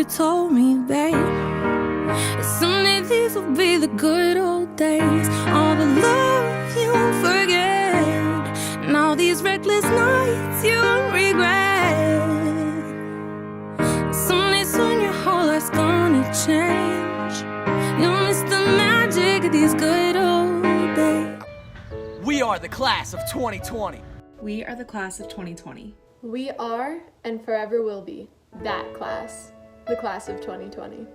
would've told me, babe, that someday these will be the good old days. All the love you won't forget, and all these reckless nights you won't regret. Someday soon your whole life's gonna change. You'll miss the magic of these good old days. We are the class of 2020. We are the class of 2020. We are, and forever will be, that class. The class of 2020.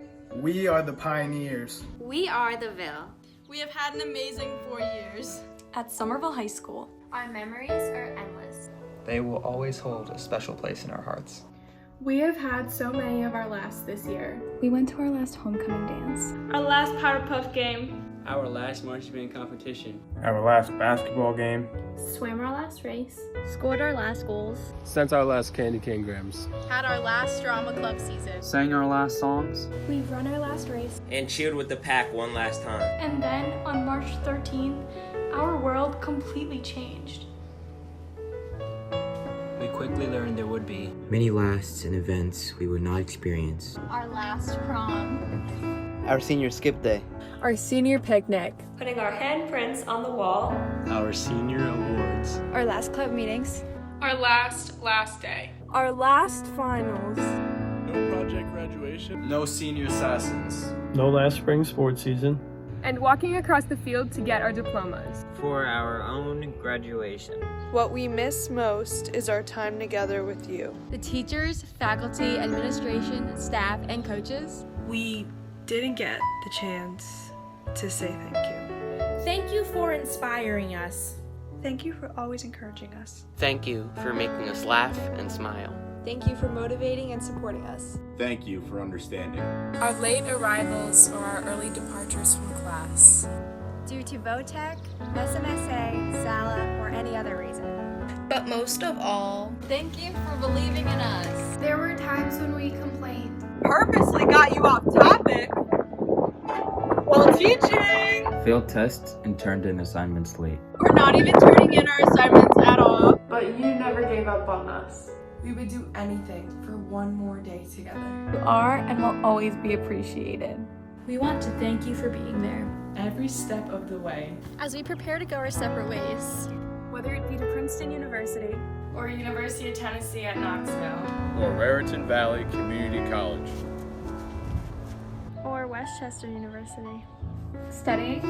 We are the pioneers. We are the Ville. We have had an amazing 4 years. At Somerville High School, Our memories are endless. They will always hold a special place in our hearts. We have had so many of our lasts this year. We went to our last homecoming dance. Our last Powder Puff game. Our last marching band competition. Our last basketball game. Swam our last race. Scored our last goals. Sent our last candy cane grams. Had our last drama club season. Sang our last songs. We've run our last race. And cheered with the pack one last time. And then, on March 13th, our world completely changed. We quickly learned there would be Many lasts and events we would not experience. Our last prom. Our senior skip day. Our senior picnic. Putting our handprints on the wall. Our senior awards. Our last club meetings. Our last day. Our last finals. No project graduation. No senior assassins. No last spring sports season. And walking across the field to get our diplomas. For our own graduation. What we miss most is our time together with you. The teachers, faculty, administration, staff, and coaches. We didn't get the chance to say thank you. Thank you for inspiring us. Thank you for always encouraging us. Thank you for making us laugh and smile. Thank you for motivating and supporting us. Thank you for understanding. Our late arrivals or our early departures from class. Due to VOTEC, SMSA, SALA, or any other reason. but most of all, thank you for believing in us. There were times when we complained. Purposely got you off topic while teaching. Failed tests and turned in assignments late. We're not even turning in our assignments at all. But you never gave up on us. we would do anything for one more day together. You are and will always be appreciated. We want to thank you for being there. Every step of the way. As we prepare to go our separate ways. Whether it be to Princeton University, Or University of Tennessee at Knoxville. Or Raritan Valley Community College. or Westchester University. Studying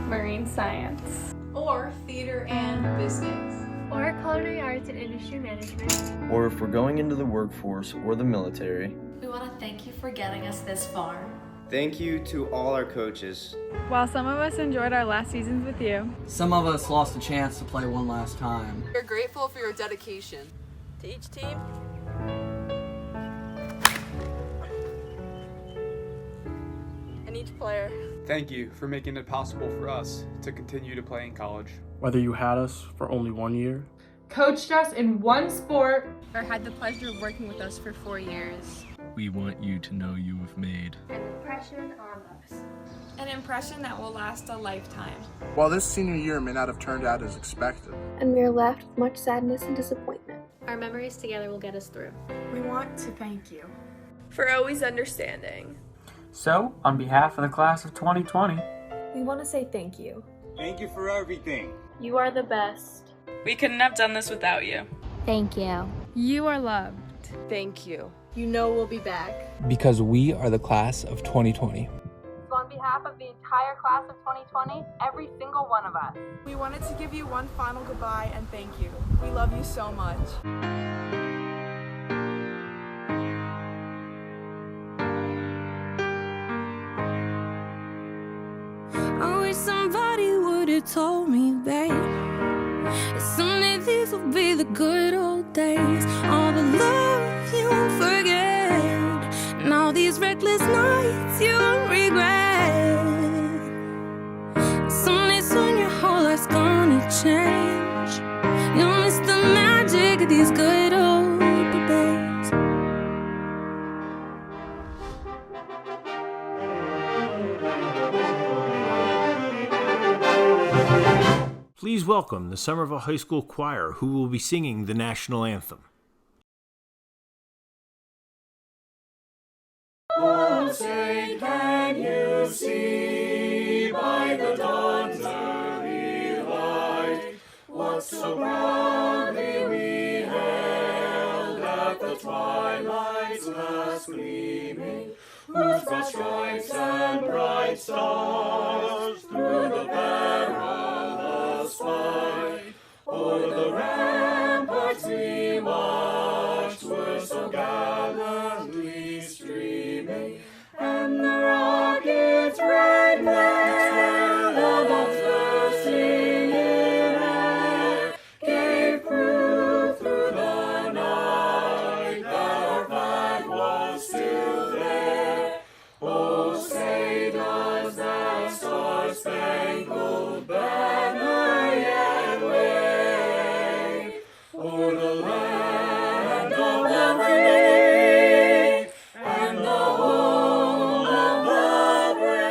marine science. Or theater and business. Or culinary arts and industry management. Or if we're going into the workforce or the military. We want to thank you for getting us this far. Thank you to all our coaches. While some of us enjoyed our last seasons with you, some of us lost a chance to play one last time. We're grateful for your dedication to each team and each player. Thank you for making it possible for us to continue to play in college. Whether you had us for only 1 year, Coached us in one sport. Or had the pleasure of working with us for 4 years. We want you to know you have made an impression on us. An impression that will last a lifetime. while this senior year may not have turned out as expected, And we are left with much sadness and disappointment. Our memories together will get us through. We want to thank you. For always understanding. So, on behalf of the class of 2020, We want to say thank you. Thank you for everything. You are the best. We couldn't have done this without you. Thank you. You are loved. Thank you. You know we'll be back. because we are the class of 2020. So on behalf of the entire class of 2020, every single one of us, We wanted to give you one final goodbye and thank you. We love you so much. I wish somebody would've told me, babe, that someday these will be the good old days. All the love you won't forget, and all these reckless nights you won't regret. Someday soon your whole life's gonna change. You'll miss the magic of these good old days. Please welcome the Somerville High School Choir, who will be singing the national anthem. Oh, say, can you see by the dawn's early light what so proudly we hailed at the twilight's last gleaming, whose broad stripes and bright stars through the perilous fight o'er the ramparts we watched were so gallantly streaming, and the rocket's red glare above bursting in air gave proof through the night that our flag was still there. Oh, say does that star-spangled banner yet wave o'er the land of the free and the home of the brave?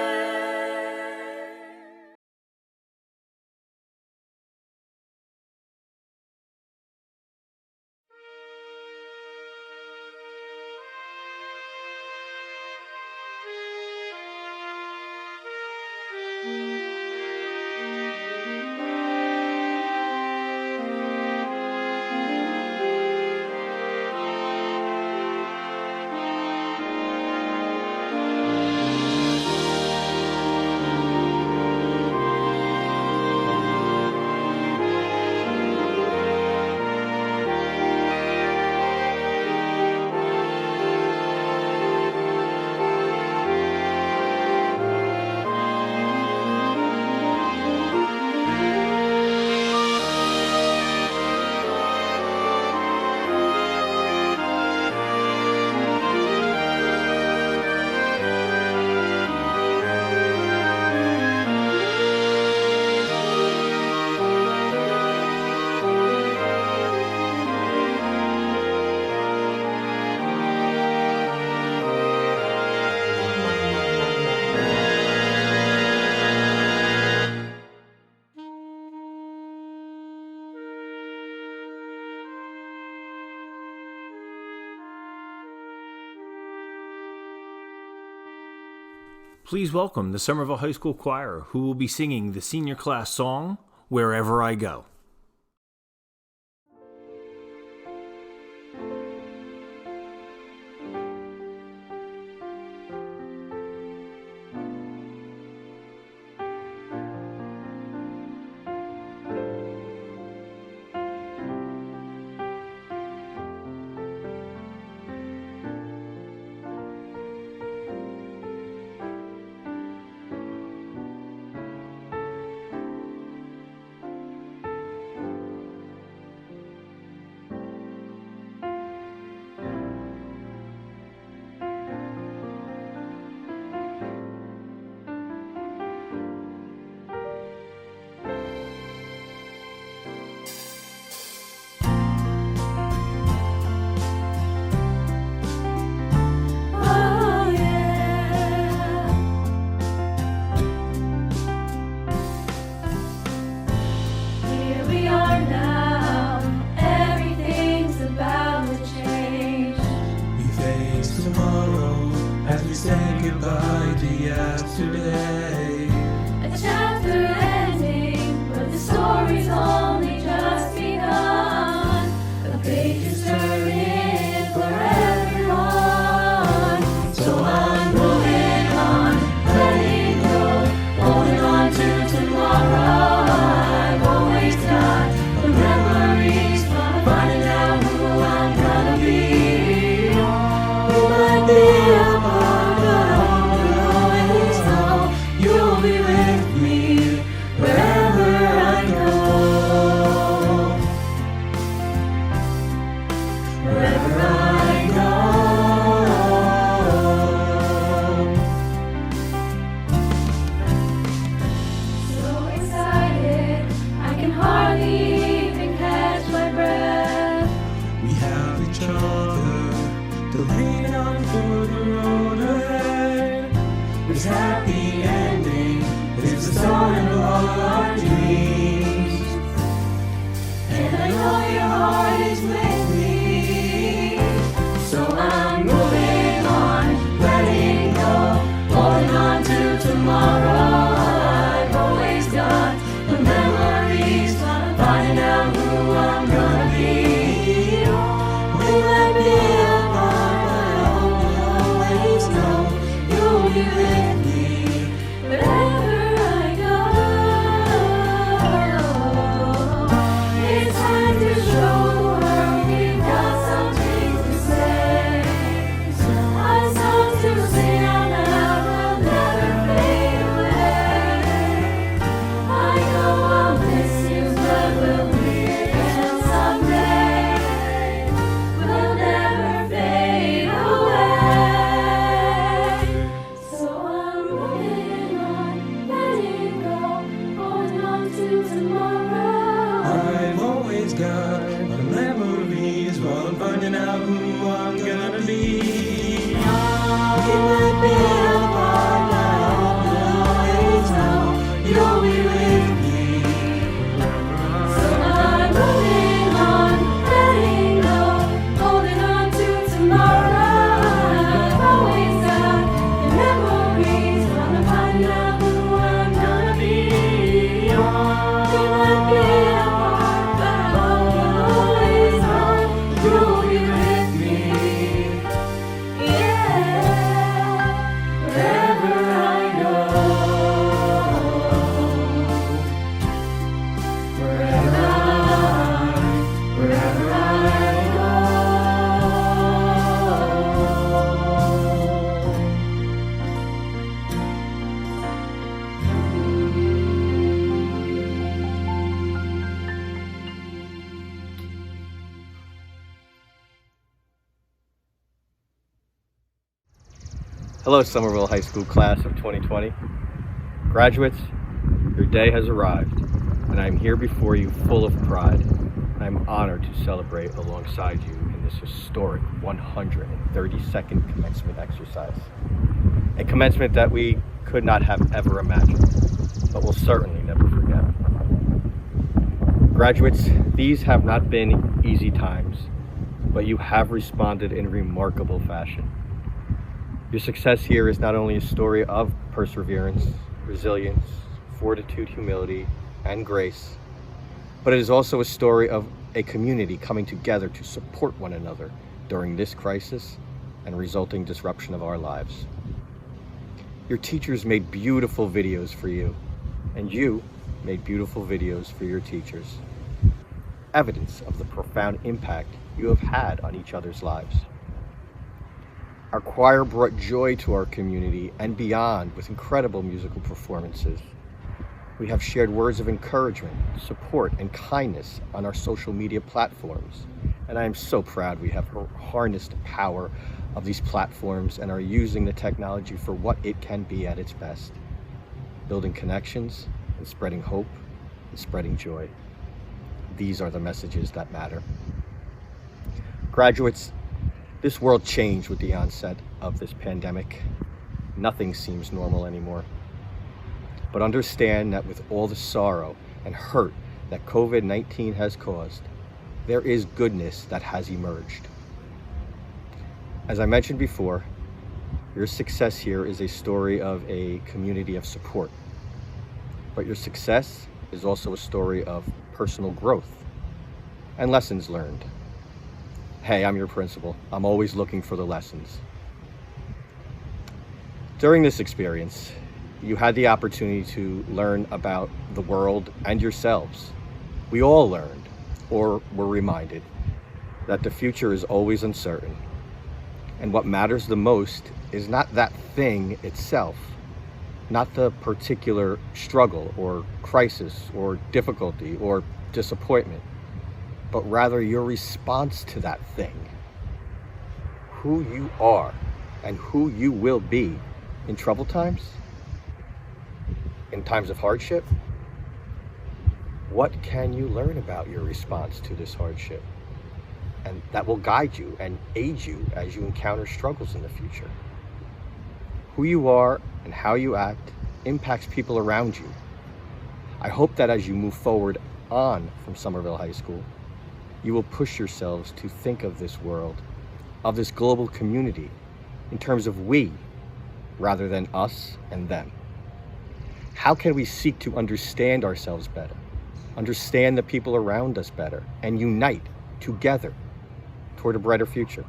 Please welcome the Somerville High School Choir, who will be singing the senior class song, Wherever I Go. So I'm moving on, letting go. Hello, Somerville High School class of 2020. Graduates, your day has arrived, and I am here before you full of pride. I'm honored to celebrate alongside you in this historic 132nd commencement exercise. A commencement that we could not have ever imagined, but will certainly never forget. Graduates, these have not been easy times, but you have responded in remarkable fashion. Your success here is not only a story of perseverance, resilience, fortitude, humility, and grace, but it is also a story of a community coming together to support one another during this crisis and resulting disruption of our lives. Your teachers made beautiful videos for you, and you made beautiful videos for your teachers. Evidence of the profound impact you have had on each other's lives. Our choir brought joy to our community and beyond with incredible musical performances. We have shared words of encouragement, support, and kindness on our social media platforms. And I am so proud we have harnessed the power of these platforms and are using the technology for what it can be at its best. Building connections and spreading hope and spreading joy. These are the messages that matter. Graduates, this world changed with the onset of this pandemic. Nothing seems normal anymore. But understand that with all the sorrow and hurt that COVID-19 has caused, there is goodness that has emerged. As I mentioned before, your success here is a story of a community of support. But your success is also a story of personal growth and lessons learned. Hey, I'm your principal. I'm always looking for the lessons. During this experience, you had the opportunity to learn about the world and yourselves. We all learned, or were reminded, that the future is always uncertain. And what matters the most is not that thing itself, not the particular struggle or crisis or difficulty or disappointment, but rather your response to that thing. Who you are and who you will be in troubled times, in times of hardship. What can you learn about your response to this hardship? And that will guide you and aid you as you encounter struggles in the future. Who you are and how you act impacts people around you. I hope that as you move forward on from Somerville High School, you will push yourselves to think of this world, of this global community, in terms of we, rather than us and them. How can we seek to understand ourselves better, understand the people around us better, and unite together toward a brighter future?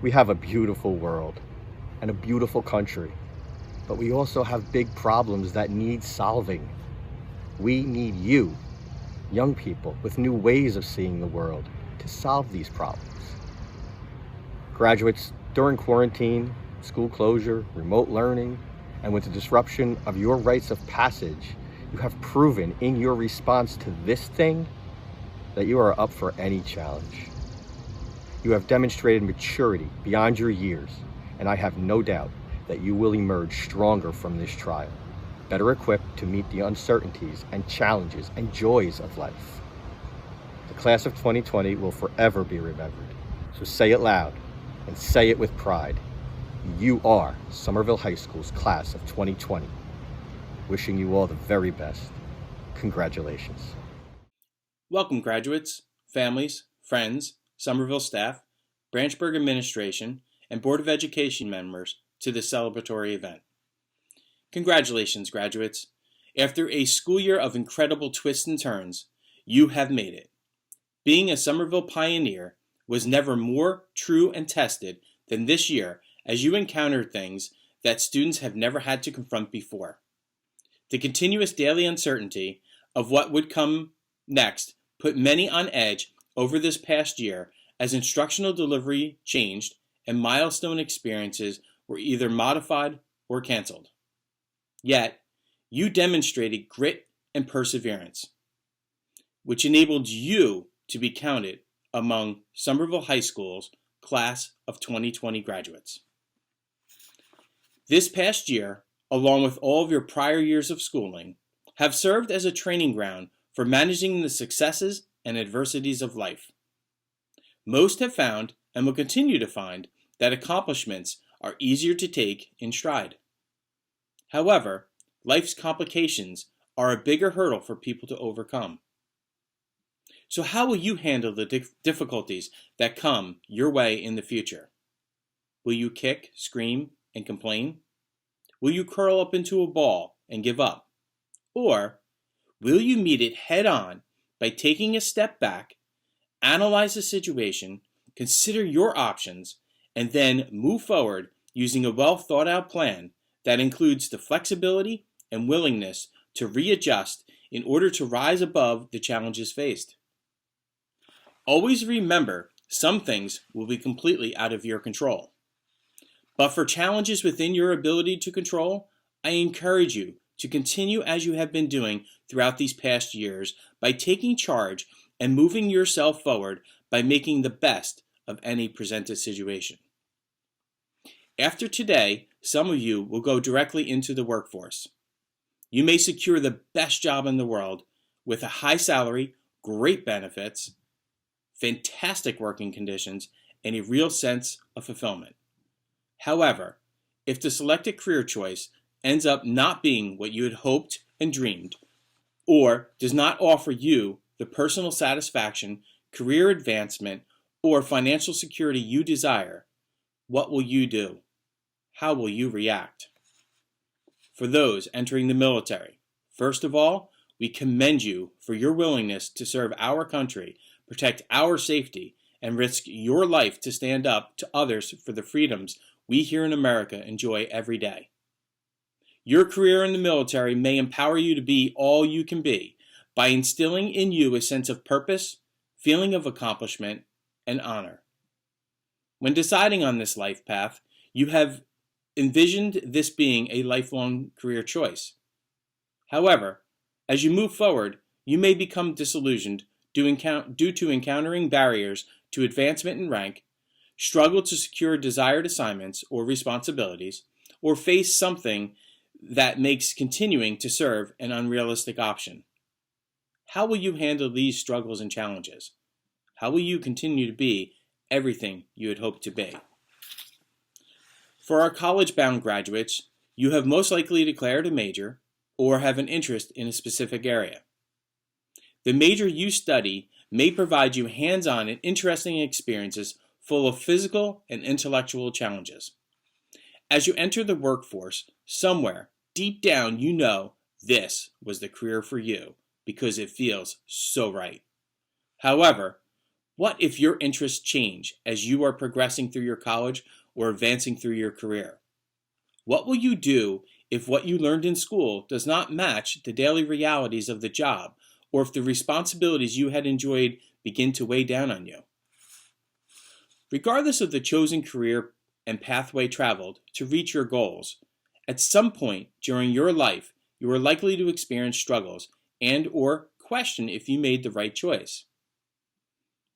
We have a beautiful world and a beautiful country, but we also have big problems that need solving. We need you, young people with new ways of seeing the world, to solve these problems. Graduates, during quarantine, school closure, remote learning, and with the disruption of your rites of passage, you have proven in your response to this thing that you are up for any challenge. You have demonstrated maturity beyond your years, and I have no doubt that you will emerge stronger from this trial, better equipped to meet the uncertainties and challenges and joys of life. The class of 2020 will forever be remembered, so say it loud and say it with pride. You are Somerville High School's class of 2020. Wishing you all the very best. Congratulations. Welcome, graduates, families, friends, Somerville staff, Branchburg administration, and Board of Education members to this celebratory event. Congratulations, graduates. After a school year of incredible twists and turns, you have made it. Being a Somerville pioneer was never more true and tested than this year as you encountered things that students have never had to confront before. The continuous daily uncertainty of what would come next put many on edge over this past year as instructional delivery changed and milestone experiences were either modified or canceled. Yet, you demonstrated grit and perseverance, which enabled you to be counted among Somerville High School's class of 2020 graduates. This past year, along with all of your prior years of schooling, have served as a training ground for managing the successes and adversities of life. Most have found, and will continue to find, that accomplishments are easier to take in stride. However, life's complications are a bigger hurdle for people to overcome. So how will you handle the difficulties that come your way in the future? Will you kick, scream, and complain? Will you curl up into a ball and give up? Or will you meet it head on by taking a step back, analyze the situation, consider your options, and then move forward using a well thought out plan that includes the flexibility and willingness to readjust in order to rise above the challenges faced? Always remember, some things will be completely out of your control. But for challenges within your ability to control, I encourage you to continue as you have been doing throughout these past years by taking charge and moving yourself forward by making the best of any presented situation. After today, some of you will go directly into the workforce. You may secure the best job in the world with a high salary, great benefits, fantastic working conditions, and a real sense of fulfillment. However, if the selected career choice ends up not being what you had hoped and dreamed, or does not offer you the personal satisfaction, career advancement, or financial security you desire, what will you do? How will you react? For those entering the military, first of all, we commend you for your willingness to serve our country, protect our safety, and risk your life to stand up to others for the freedoms we here in America enjoy every day. Your career in the military may empower you to be all you can be by instilling in you a sense of purpose, feeling of accomplishment, and honor. When deciding on this life path, you have envisioned this being a lifelong career choice. However, as you move forward, you may become disillusioned due to encountering barriers to advancement in rank, struggle to secure desired assignments or responsibilities, or face something that makes continuing to serve an unrealistic option. How will you handle these struggles and challenges? How will you continue to be everything you had hoped to be? For our college-bound graduates, you have most likely declared a major or have an interest in a specific area. The major you study may provide you hands-on and interesting experiences full of physical and intellectual challenges. As you enter the workforce, somewhere deep down you know this was the career for you because it feels so right. However, what if your interests change as you are progressing through your college or advancing through your career? What will you do if what you learned in school does not match the daily realities of the job, or if the responsibilities you had enjoyed begin to weigh down on you? Regardless of the chosen career and pathway traveled to reach your goals, at some point during your life, you are likely to experience struggles and or question if you made the right choice.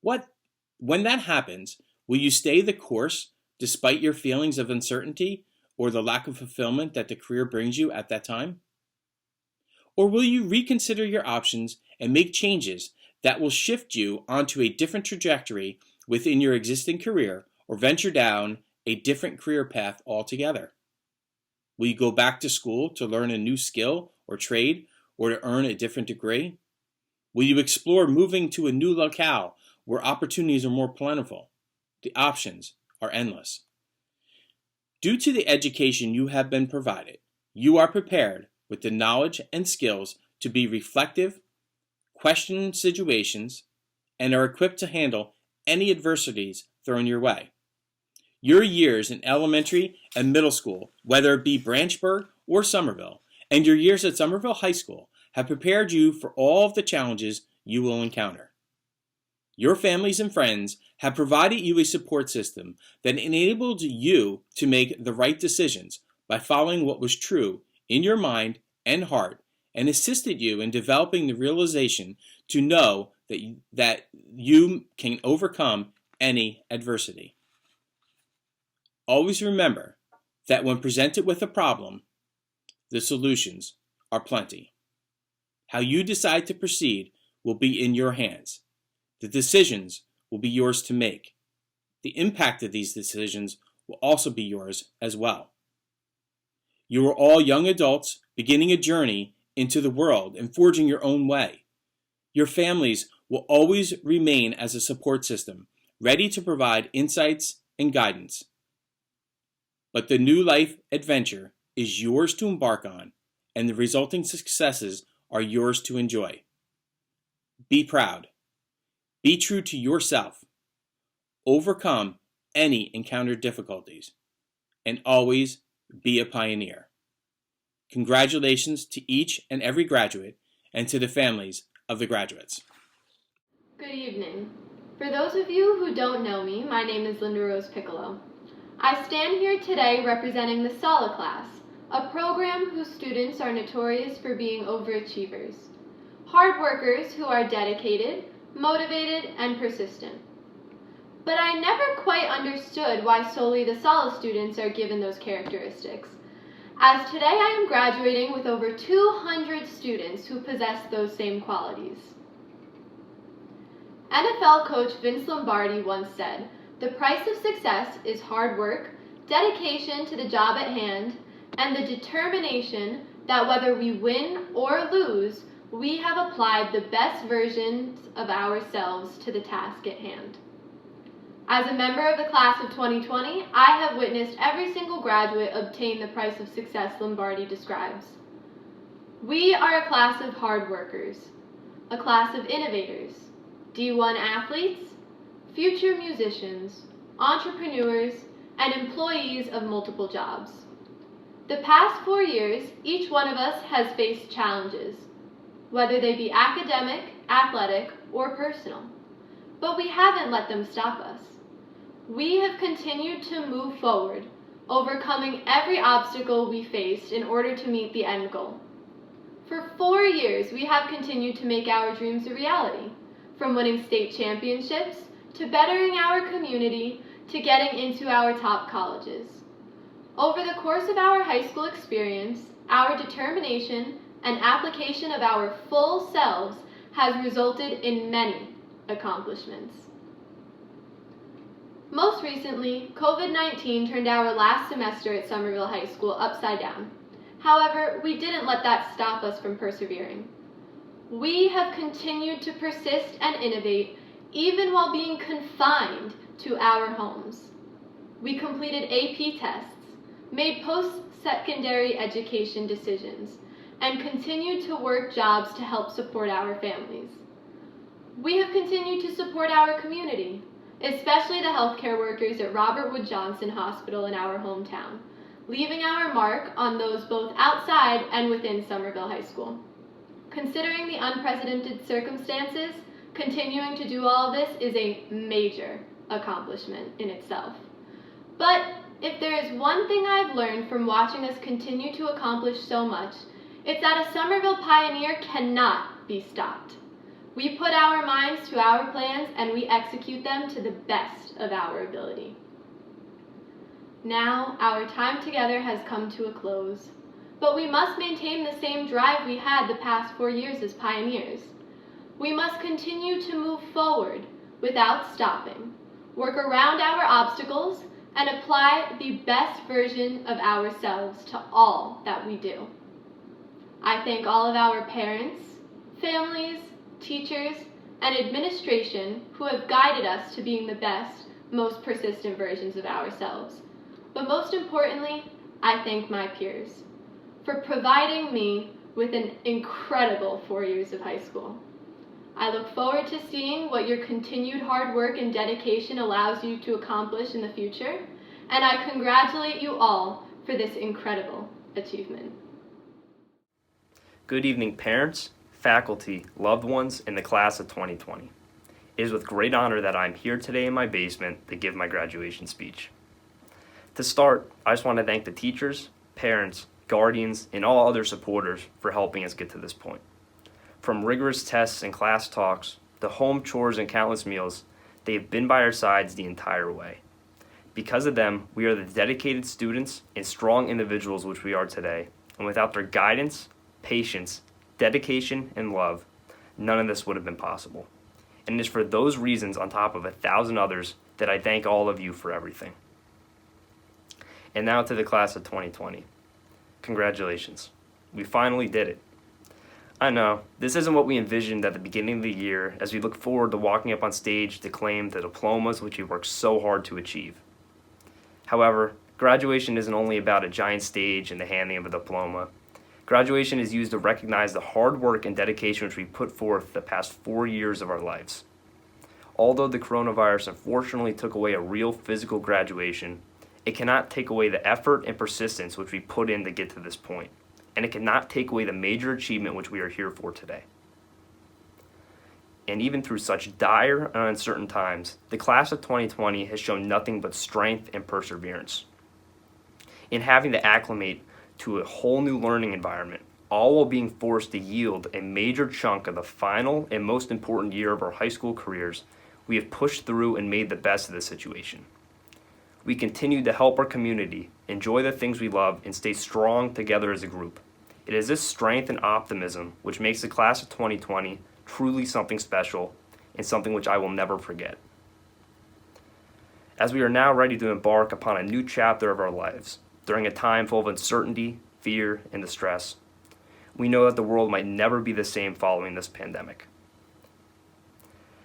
When that happens, will you stay the course despite your feelings of uncertainty or the lack of fulfillment that the career brings you at that time? Or will you reconsider your options and make changes that will shift you onto a different trajectory within your existing career or venture down a different career path altogether? Will you go back to school to learn a new skill or trade or to earn a different degree? Will you explore moving to a new locale where opportunities are more plentiful? The options are endless. Due to the education you have been provided, you are prepared with the knowledge and skills to be reflective, question situations, and are equipped to handle any adversities thrown your way. Your years in elementary and middle school, whether it be Branchburg or Somerville, and your years at Somerville High School have prepared you for all of the challenges you will encounter. Your families and friends have provided you a support system that enabled you to make the right decisions by following what was true in your mind and heart, and assisted you in developing the realization to know that you can overcome any adversity. Always remember, that when presented with a problem, the solutions are plenty. How you decide to proceed will be in your hands. The decisions will be yours to make. The impact of these decisions will also be yours as well. You are all young adults beginning a journey into the world and forging your own way. Your families will always remain as a support system, ready to provide insights and guidance. But the new life adventure is yours to embark on, and the resulting successes are yours to enjoy. Be proud. Be true to yourself. Overcome any encountered difficulties, and always be a pioneer. Congratulations to each and every graduate and to the families of the graduates. Good evening. For those of you who don't know me, my name is Linda Rose Piccolo. I stand here today representing the SALA class, a program whose students are notorious for being overachievers. Hard workers who are dedicated, motivated, and persistent. But I never quite understood why solely the SALA students are given those characteristics, as today I am graduating with over 200 students who possess those same qualities. NFL coach Vince Lombardi once said, "The price of success is hard work, dedication to the job at hand, and the determination that whether we win or lose, we have applied the best versions of ourselves to the task at hand." As a member of the class of 2020, I have witnessed every single graduate obtain the price of success Lombardi describes. We are a class of hard workers, a class of innovators, D1 athletes, future musicians, entrepreneurs, and employees of multiple jobs. The past 4 years, each one of us has faced challenges, whether they be academic, athletic, or personal. But we haven't let them stop us. We have continued to move forward, overcoming every obstacle we faced in order to meet the end goal. For 4 years, we have continued to make our dreams a reality, from winning state championships, to bettering our community, to getting into our top colleges. Over the course of our high school experience, our determination and application of our full selves has resulted in many accomplishments. Most recently, COVID-19 turned our last semester at Somerville High School upside down. However, we didn't let that stop us from persevering. We have continued to persist and innovate even while being confined to our homes. We completed AP tests, made post-secondary education decisions, and continued to work jobs to help support our families. We have continued to support our community, especially the healthcare workers at Robert Wood Johnson Hospital in our hometown, leaving our mark on those both outside and within Somerville High School. Considering the unprecedented circumstances, continuing to do all this is a major accomplishment in itself. But if there is one thing I've learned from watching us continue to accomplish so much, it's that a Somerville pioneer cannot be stopped. We put our minds to our plans and we execute them to the best of our ability. Now, our time together has come to a close, but we must maintain the same drive we had the past 4 years as pioneers. We must continue to move forward without stopping, work around our obstacles, and apply the best version of ourselves to all that we do. I thank all of our parents, families, teachers, and administration who have guided us to being the best, most persistent versions of ourselves. But most importantly, I thank my peers for providing me with an incredible 4 years of high school. I look forward to seeing what your continued hard work and dedication allows you to accomplish in the future, and I congratulate you all for this incredible achievement. Good evening, parents, faculty, loved ones, and the class of 2020. It is with great honor that I am here today in my basement to give my graduation speech. To start, I just want to thank the teachers, parents, guardians, and all other supporters for helping us get to this point. From rigorous tests and class talks, to home chores and countless meals, they have been by our sides the entire way. Because of them, we are the dedicated students and strong individuals which we are today. And without their guidance, patience, dedication, and love, none of this would have been possible. And it is for those reasons, on top of 1,000 others, that I thank all of you for everything. And now to the class of 2020. Congratulations. We finally did it. I know, this isn't what we envisioned at the beginning of the year as we look forward to walking up on stage to claim the diplomas which we worked so hard to achieve. However, graduation isn't only about a giant stage and the handing of a diploma. Graduation is used to recognize the hard work and dedication which we put forth the past 4 years of our lives. Although the coronavirus unfortunately took away a real physical graduation, it cannot take away the effort and persistence which we put in to get to this point, and it cannot take away the major achievement which we are here for today. And even through such dire and uncertain times, the class of 2020 has shown nothing but strength and perseverance. In having to acclimate to a whole new learning environment, all while being forced to yield a major chunk of the final and most important year of our high school careers, we have pushed through and made the best of the situation. We continue to help our community, enjoy the things we love, and stay strong together as a group. It is this strength and optimism which makes the class of 2020 truly something special and something which I will never forget. As we are now ready to embark upon a new chapter of our lives, during a time full of uncertainty, fear, and distress, we know that the world might never be the same following this pandemic.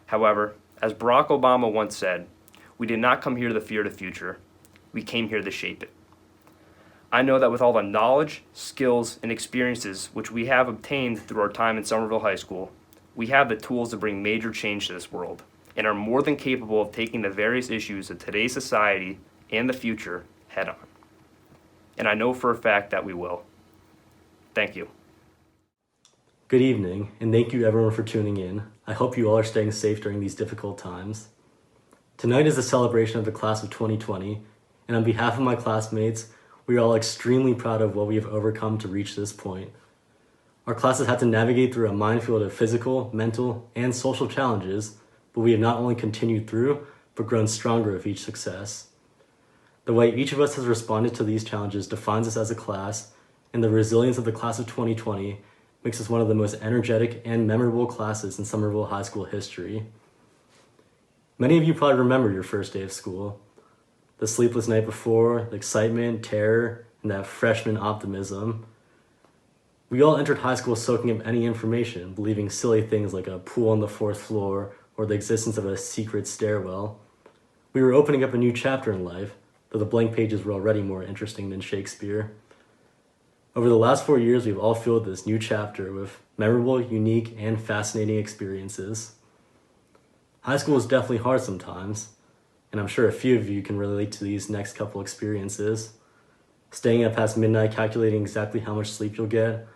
However, as Barack Obama once said, we did not come here to fear the future, we came here to shape it. I know that with all the knowledge, skills, and experiences which we have obtained through our time in Somerville High School, we have the tools to bring major change to this world and are more than capable of taking the various issues of today's society and the future head on. And I know for a fact that we will. Thank you. Good evening, and thank you everyone for tuning in. I hope you all are staying safe during these difficult times. Tonight is a celebration of the class of 2020, and on behalf of my classmates, we are all extremely proud of what we have overcome to reach this point. Our class has had to navigate through a minefield of physical, mental, and social challenges, but we have not only continued through, but grown stronger with each success. The way each of us has responded to these challenges defines us as a class, and the resilience of the class of 2020 makes us one of the most energetic and memorable classes in Somerville High School history. Many of you probably remember your first day of school. The sleepless night before, the excitement, terror, and that freshman optimism. We all entered high school soaking up any information, believing silly things like a pool on the 4th floor or the existence of a secret stairwell. We were opening up a new chapter in life, though the blank pages were already more interesting than Shakespeare. Over the last 4 years, we've all filled this new chapter with memorable, unique, and fascinating experiences. High school is definitely hard sometimes, and I'm sure a few of you can relate to these next couple experiences. Staying up past midnight calculating exactly how much sleep you'll get,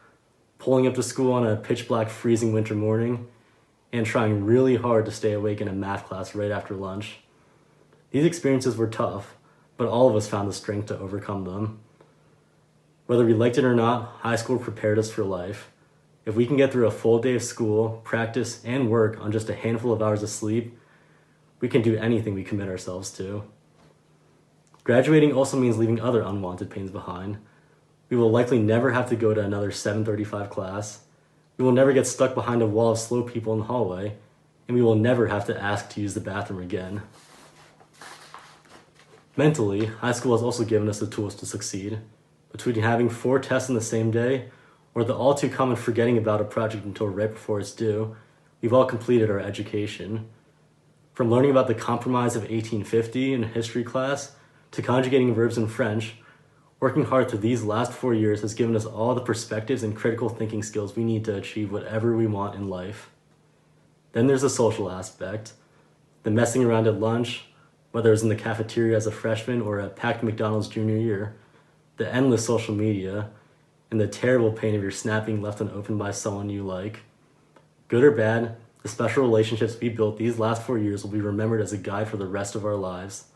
pulling up to school on a pitch black freezing winter morning, and trying really hard to stay awake in a math class right after lunch. These experiences were tough, but all of us found the strength to overcome them. Whether we liked it or not, high school prepared us for life. If we can get through a full day of school, practice, and work on just a handful of hours of sleep, we can do anything we commit ourselves to. Graduating also means leaving other unwanted pains behind. We will likely never have to go to another 7:35 class. We will never get stuck behind a wall of slow people in the hallway, and we will never have to ask to use the bathroom again. Mentally, high school has also given us the tools to succeed. Between having 4 tests on the same day, or the all too common forgetting about a project until right before it's due, we've all completed our education. From learning about the Compromise of 1850 in a history class, to conjugating verbs in French, working hard through these last 4 years has given us all the perspectives and critical thinking skills we need to achieve whatever we want in life. Then there's the social aspect, the messing around at lunch, whether it's in the cafeteria as a freshman or a packed McDonald's junior year, the endless social media, and the terrible pain of your snap being left unopened by someone you like. Good or bad, the special relationships we built these last 4 years will be remembered as a guide for the rest of our lives.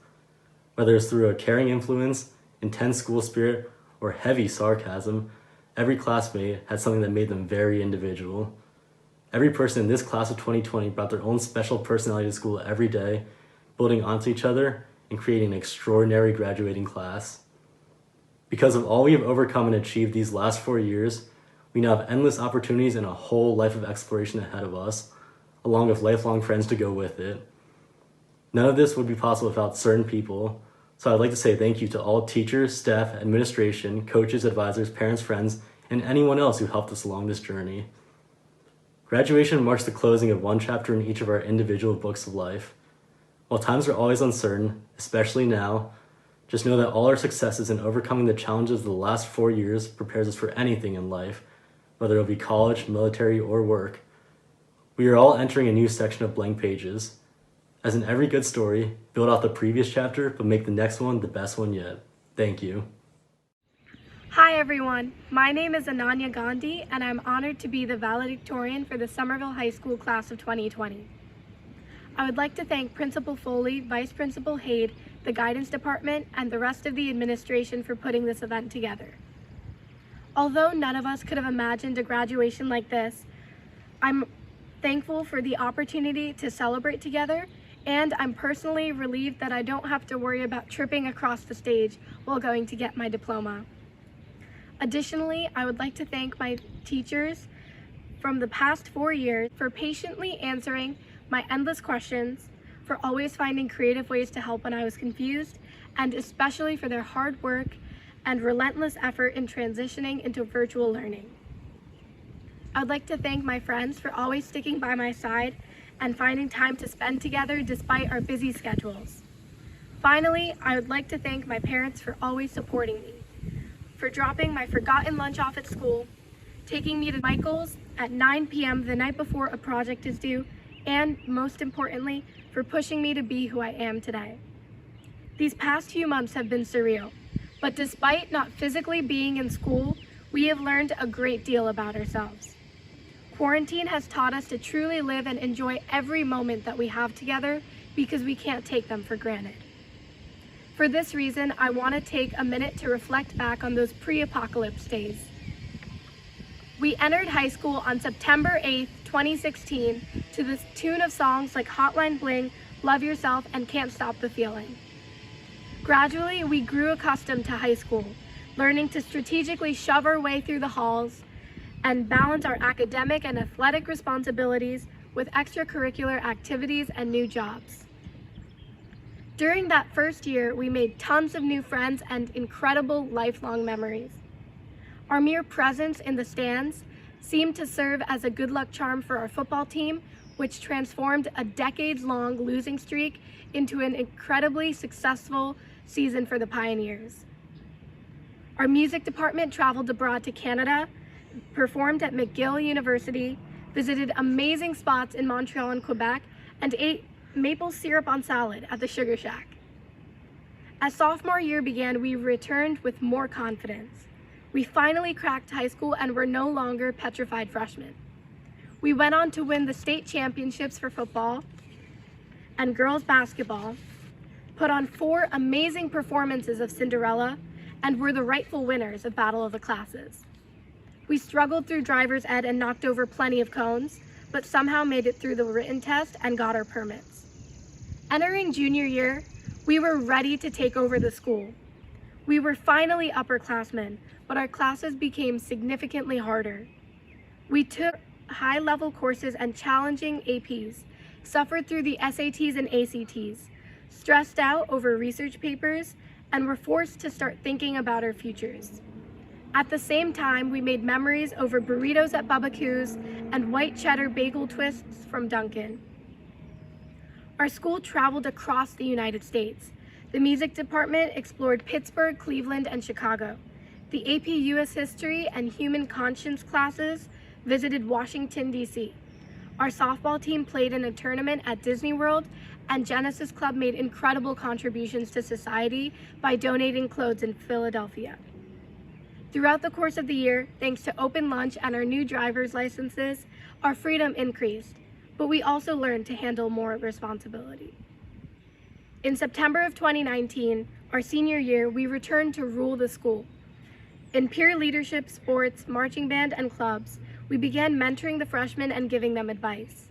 Whether it's through a caring influence, intense school spirit, or heavy sarcasm, every classmate had something that made them very individual. Every person in this class of 2020 brought their own special personality to school every day, building onto each other and creating an extraordinary graduating class. Because of all we have overcome and achieved these last 4 years, we now have endless opportunities and a whole life of exploration ahead of us, along with lifelong friends to go with it. None of this would be possible without certain people, so I'd like to say thank you to all teachers, staff, administration, coaches, advisors, parents, friends, and anyone else who helped us along this journey. Graduation marks the closing of one chapter in each of our individual books of life. While times are always uncertain, especially now, just know that all our successes in overcoming the challenges of the last 4 years prepares us for anything in life, whether it be college, military, or work. We are all entering a new section of blank pages. As in every good story, build off the previous chapter, but make the next one the best one yet. Thank you. Hi everyone, my name is Ananya Gandhi and I'm honored to be the valedictorian for the Somerville High School class of 2020. I would like to thank Principal Foley, Vice Principal Haid, the Guidance Department, and the rest of the administration for putting this event together. Although none of us could have imagined a graduation like this, I'm thankful for the opportunity to celebrate together, and I'm personally relieved that I don't have to worry about tripping across the stage while going to get my diploma. Additionally, I would like to thank my teachers from the past 4 years for patiently answering my endless questions, for always finding creative ways to help when I was confused, and especially for their hard work and relentless effort in transitioning into virtual learning. I'd like to thank my friends for always sticking by my side and finding time to spend together despite our busy schedules. Finally, I would like to thank my parents for always supporting me, for dropping my forgotten lunch off at school, taking me to Michael's at 9 p.m. the night before a project is due, and most importantly, for pushing me to be who I am today. These past few months have been surreal, but despite not physically being in school, we have learned a great deal about ourselves. Quarantine has taught us to truly live and enjoy every moment that we have together because we can't take them for granted. For this reason, I want to take a minute to reflect back on those pre-apocalypse days. We entered high school on September 8th, 2016 to the tune of songs like Hotline Bling, Love Yourself, and Can't Stop the Feeling. Gradually, we grew accustomed to high school, learning to strategically shove our way through the halls and balance our academic and athletic responsibilities with extracurricular activities and new jobs. During that first year, we made tons of new friends and incredible lifelong memories. Our mere presence in the stands seemed to serve as a good luck charm for our football team, which transformed a decades-long losing streak into an incredibly successful season for the Pioneers. Our music department traveled abroad to Canada, performed at McGill University, visited amazing spots in Montreal and Quebec, and ate maple syrup on salad at the Sugar Shack. As sophomore year began, we returned with more confidence. We finally cracked high school and were no longer petrified freshmen. We went on to win the state championships for football and girls basketball, put on 4 amazing performances of Cinderella, and were the rightful winners of Battle of the Classes. We struggled through driver's ed and knocked over plenty of cones, but somehow made it through the written test and got our permits. Entering junior year, we were ready to take over the school. We were finally upperclassmen, but our classes became significantly harder. We took high-level courses and challenging APs, suffered through the SATs and ACTs, stressed out over research papers, and were forced to start thinking about our futures. At the same time, we made memories over burritos at Bubba Q's and white cheddar bagel twists from Dunkin'. Our school traveled across the United States. The music department explored Pittsburgh, Cleveland, and Chicago. The AP US History and Human Conscience classes visited Washington, D.C. Our softball team played in a tournament at Disney World, and Genesis Club made incredible contributions to society by donating clothes in Philadelphia. Throughout the course of the year, thanks to open lunch and our new driver's licenses, our freedom increased, but we also learned to handle more responsibility. In September of 2019, our senior year, we returned to rule the school. In peer leadership, sports, marching band, and clubs, we began mentoring the freshmen and giving them advice.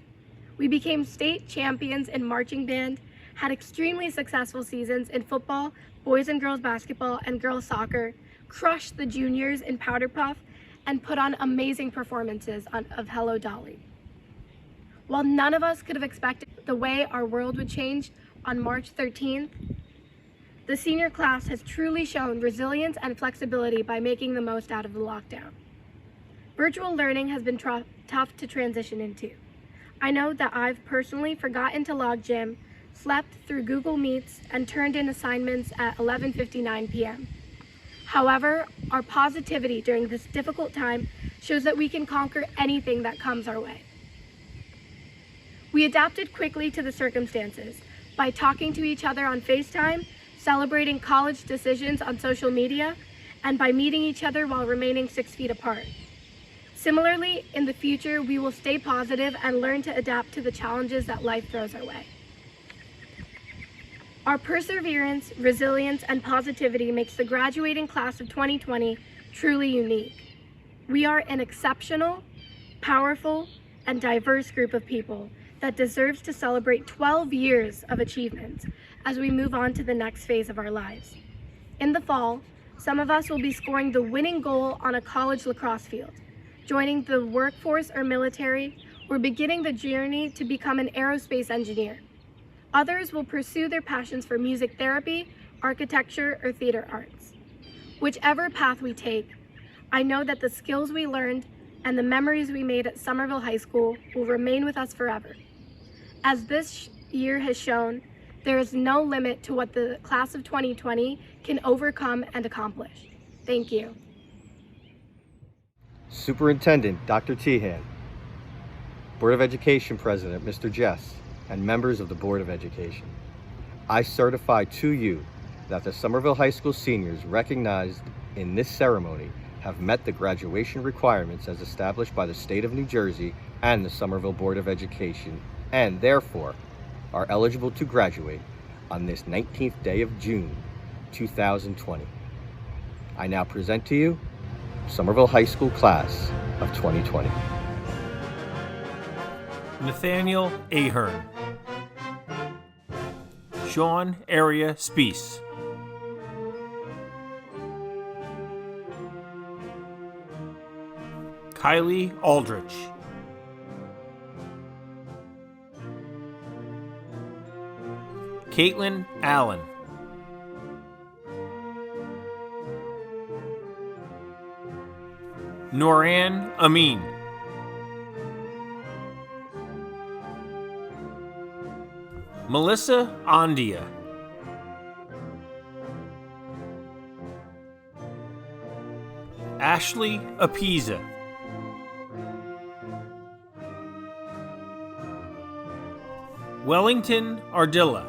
We became state champions in marching band, had extremely successful seasons in football, boys and girls basketball, and girls soccer, crushed the juniors in Powder Puff, and put on amazing performances of Hello Dolly. While none of us could have expected the way our world would change on March 13th, the senior class has truly shown resilience and flexibility by making the most out of the lockdown. Virtual learning has been tough to transition into. I know that I've personally forgotten to log gym, slept through Google Meets, and turned in assignments at 11:59 p.m. However, our positivity during this difficult time shows that we can conquer anything that comes our way. We adapted quickly to the circumstances by talking to each other on FaceTime, celebrating college decisions on social media, and by meeting each other while remaining 6 feet apart. Similarly, in the future, we will stay positive and learn to adapt to the challenges that life throws our way. Our perseverance, resilience, and positivity makes the graduating class of 2020 truly unique. We are an exceptional, powerful, and diverse group of people that deserves to celebrate 12 years of achievement as we move on to the next phase of our lives. In the fall, some of us will be scoring the winning goal on a college lacrosse field, joining the workforce or military, or beginning the journey to become an aerospace engineer. Others will pursue their passions for music therapy, architecture, or theater arts. Whichever path we take, I know that the skills we learned and the memories we made at Somerville High School will remain with us forever. As this year has shown, there is no limit to what the class of 2020 can overcome and accomplish. Thank you. Superintendent Dr. Tehan, Board of Education President Mr. Jess, and members of the Board of Education, I certify to you that the Somerville High School seniors recognized in this ceremony have met the graduation requirements as established by the state of New Jersey and the Somerville Board of Education, and therefore are eligible to graduate on this 19th day of June, 2020. I now present to you Somerville High School class of 2020. Nathaniel Ahern, Sean Area Speece, Kylie Aldrich, Caitlin Allen, Noran Amin, Melissa Andia, Ashley Apiza, Wellington Ardilla,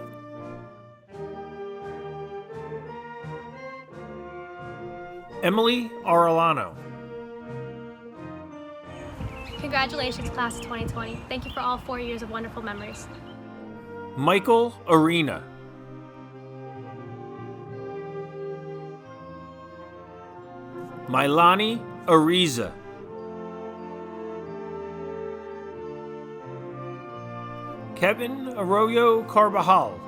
Emily Arellano. Congratulations, class of 2020. Thank you for all 4 years of wonderful memories. Michael Arena, Milani Ariza, Kevin Arroyo Carbajal,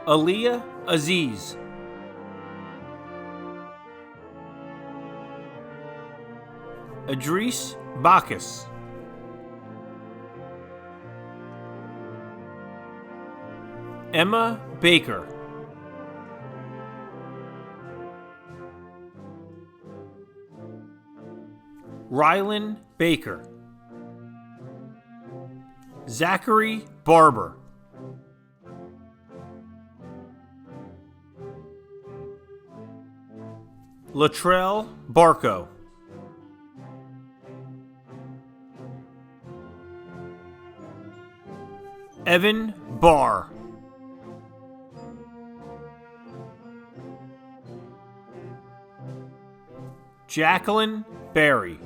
Aaliyah Aziz, Idris Bacchus, Emma Baker, Rylan Baker, Zachary Barber, Latrell Barco, Evan Barr, Jacqueline Berry,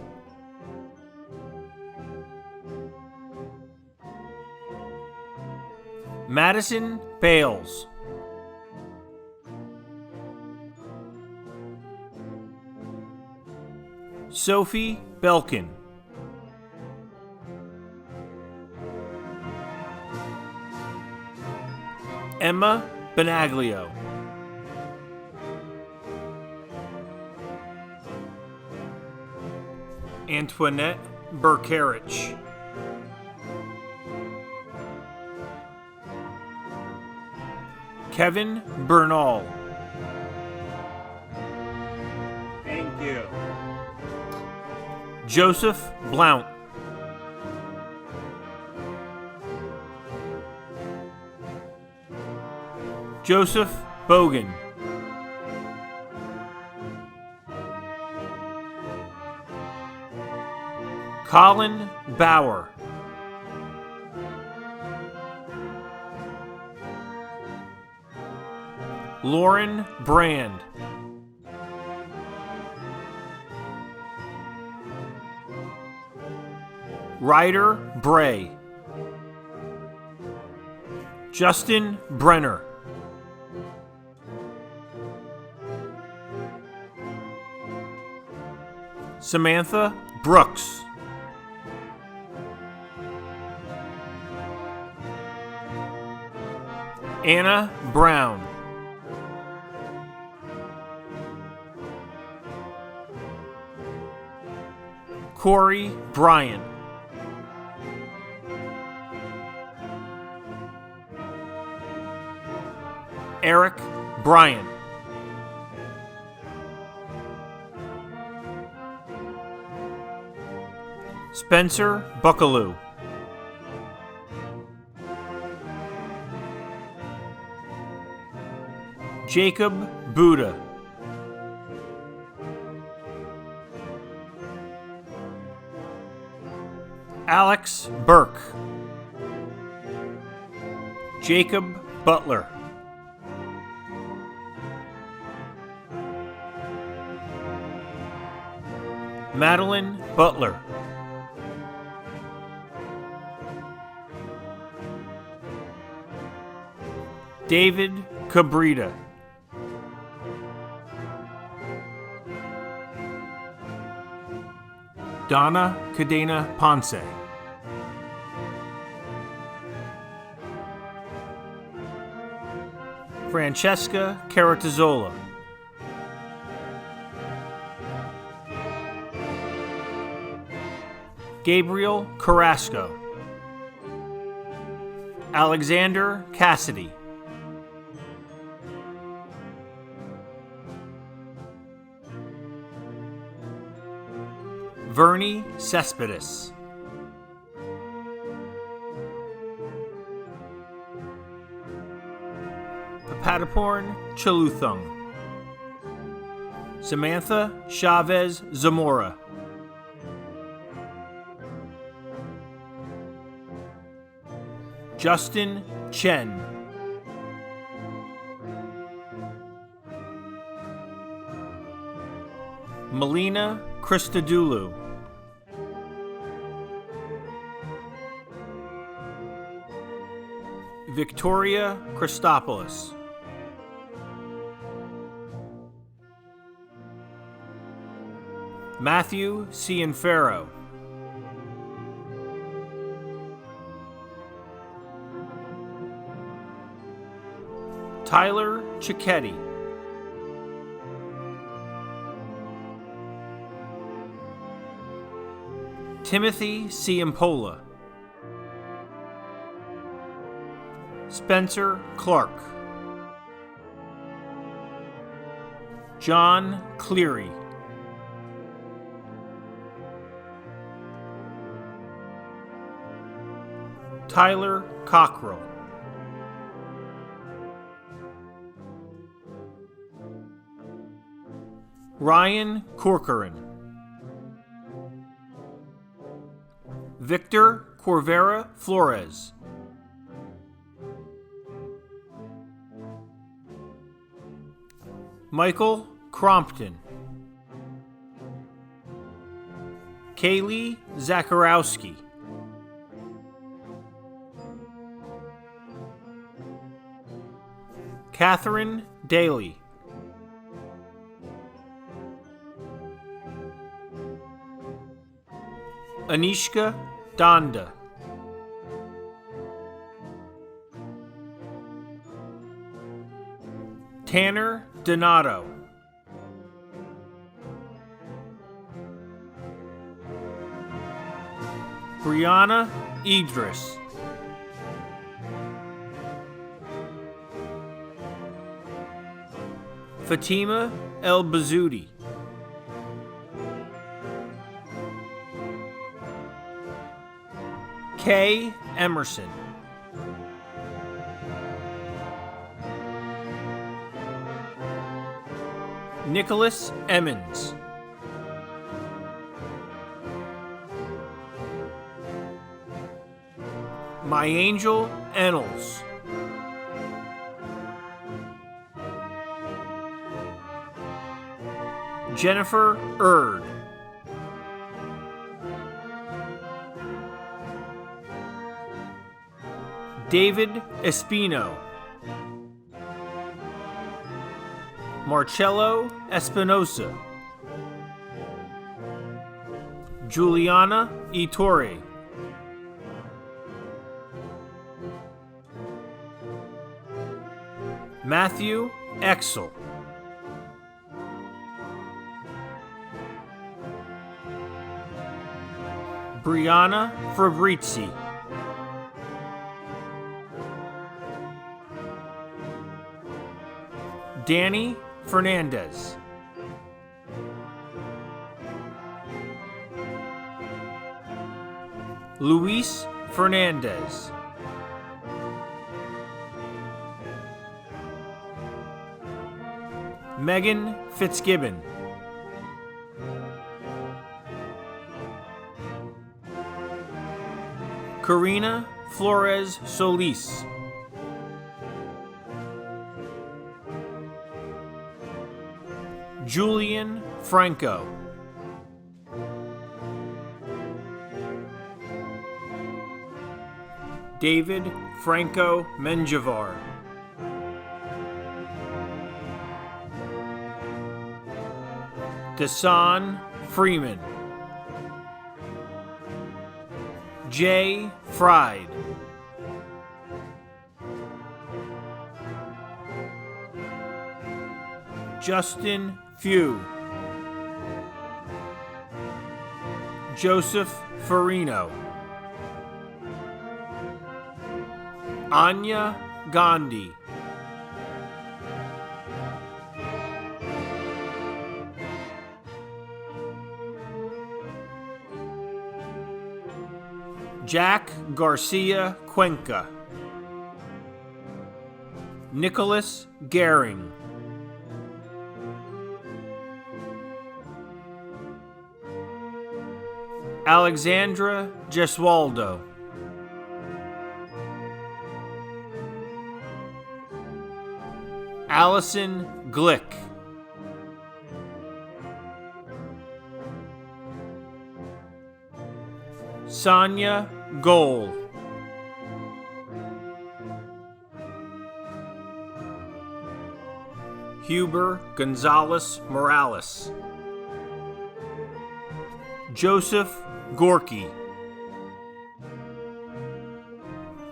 Madison Bales, Sophie Belkin, Emma Benaglio. Antoinette Burkarich. Kevin Bernal. Thank you. Joseph Blount. Joseph Bogan. Colin Bauer. Lauren Brand. Ryder Bray. Justin Brenner. Samantha Brooks. Anna Brown. Corey Bryant. Eric Bryant. Spencer Buckaloo. Jacob Buddha. Alex Burke. Jacob Butler. Madeline Butler. David Cabrita. Donna Cadena Ponce. Francesca Caratazzola. Gabriel Carrasco. Alexander Cassidy. Vernie Cespedes. Papadaporn Chaluthung. Samantha Chavez Zamora. Justin Chen. Melina Christodoulou. Victoria Christopoulos. Matthew Cianfero. Tyler Cicchetti. Timothy Ciampola. Spencer Clark. John Cleary. Tyler Cockrell. Ryan Corcoran. Victor Corvera Flores. Michael Crompton. Kaylee Zakarowski. Catherine Daly. Anishka Donda. Tanner Donato. Brianna Idris. Fatima El Bazoudi. Kay Emerson. Nicholas Emmons. My Angel Ennels. Jennifer Erd. David Espino. Marcello Espinosa. Juliana Ettore. Matthew Exel. Brianna Fabrizi. Danny Fernandez. Luis Fernandez. Megan Fitzgibbon. Karina Flores Solis. Julian Franco. David Franco Menjivar. Desan Freeman. Jay Fried. Justin Few. Joseph Farino. Anya Gandhi. Jack Garcia Cuenca. Nicholas Gehring. Alexandra Gesualdo. Allison Glick. Sonia Goal. Huber Gonzalez Morales. Joseph Gorky.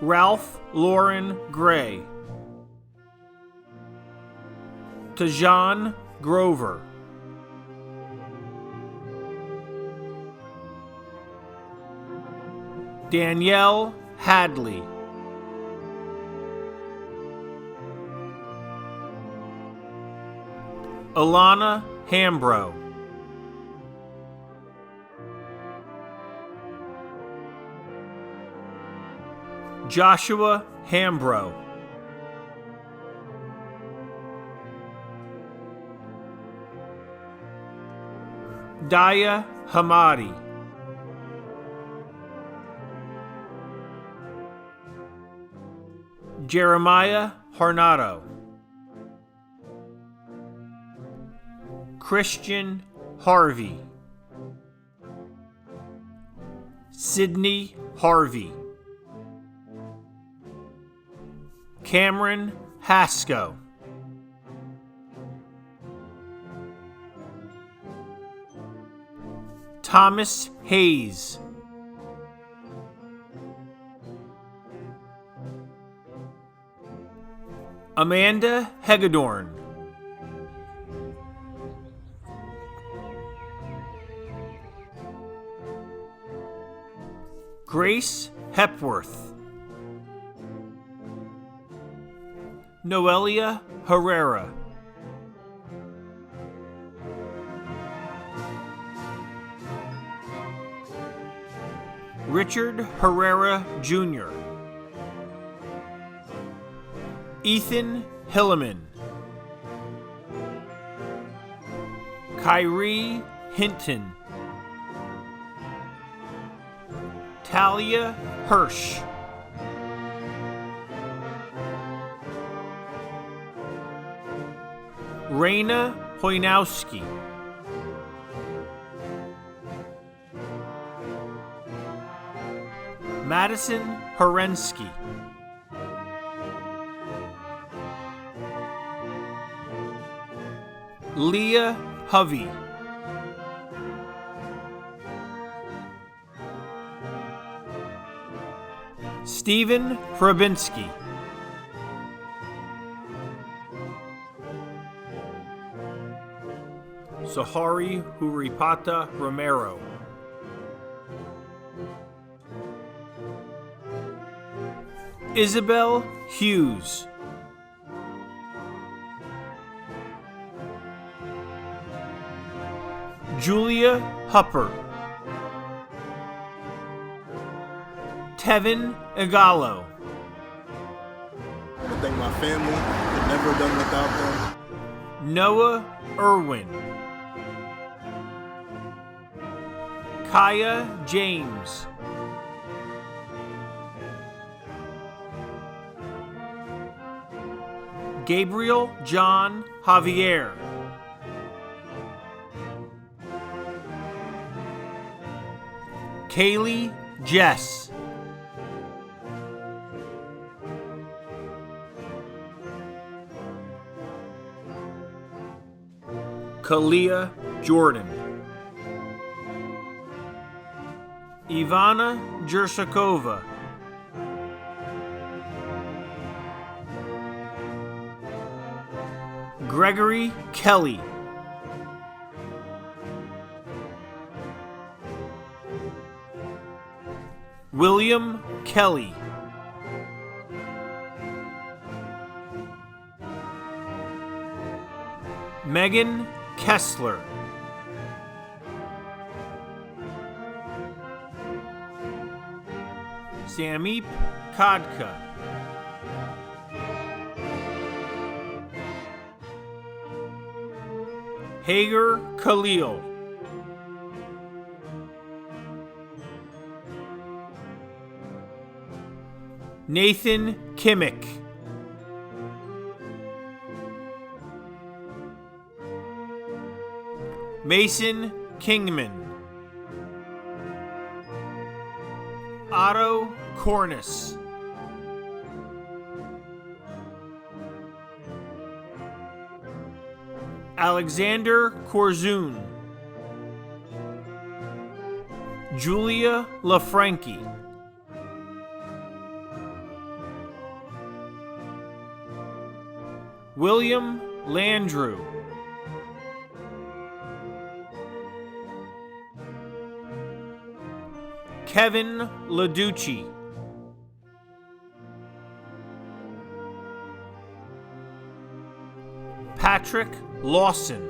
Ralph Lauren Gray. Tajan Grover. Danielle Hadley. Alana Hambro. Joshua Hambro. Daya Hamadi. Jeremiah Harnado. Christian Harvey. Sydney Harvey. Cameron Haskell. Thomas Hayes. Amanda Hegedorn. Grace Hepworth, Noelia Herrera, Richard Herrera Jr., Ethan Hilleman, Kyrie Hinton, Talia Hirsch, Raina Hoynowski, Madison Herensky, Leah Hovey, Stephen Frabinski, Sahari Huripata Romero, Isabel Hughes, Julia Hupper, Tevin Igalo, I thank my family. I've never done without them. Noah Irwin, Kaya James, Gabriel John Javier, Kaylee Jess, Kalia Jordan, Ivana Jershakova, Gregory Kelly, William Kelly, Megan Kessler, Samip Kadka, Hager Khalil, Nathan Kimmick, Mason Kingman, Otto Cornice, Alexander Korzoon, Julia LaFranchi, William Landrew, Kevin Laducci, Patrick Lawson,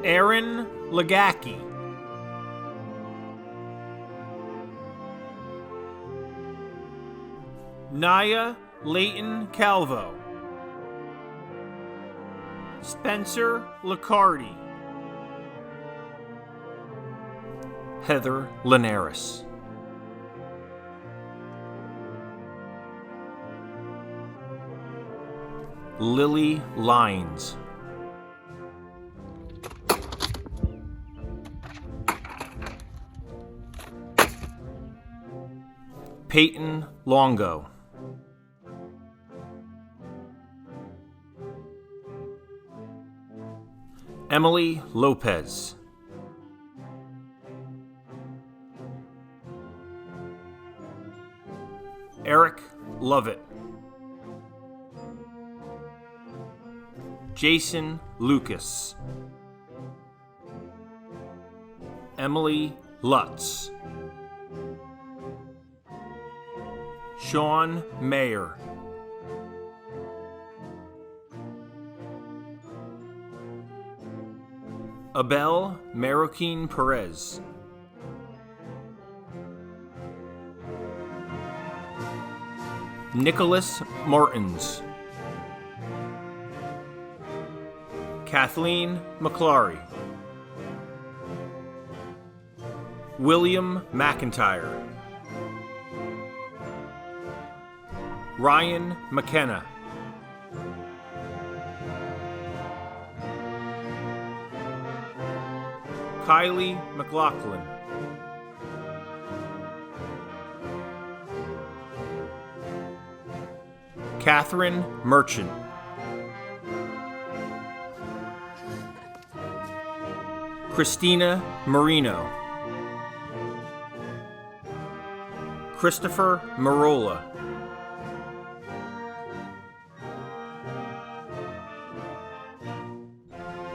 Aaron Legacki, Naya Layton Calvo, Spencer Licardi, Heather Linares. Lily Lines, Peyton Longo, Emily Lopez, Eric Lovett, Jason Lucas, Emily Lutz. Sean Mayer. Abel Marroquin Perez. Nicholas Martins. Kathleen McClary. William McIntyre. Ryan McKenna. Kylie McLaughlin. Catherine Merchant. Christina Marino. Christopher Marola.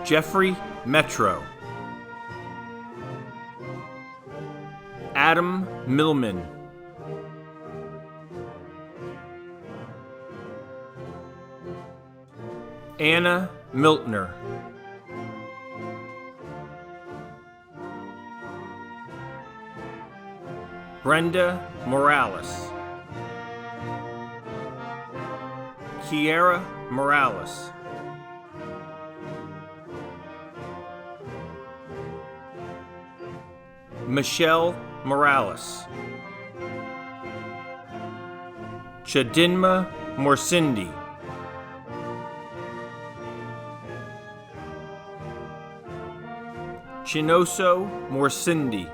Jeffrey Metro. Adam Millman. Anna Miltner. Brenda Morales. Kiera Morales. Michelle Morales. Chadinma Morsindi. Chinoso Morsindi.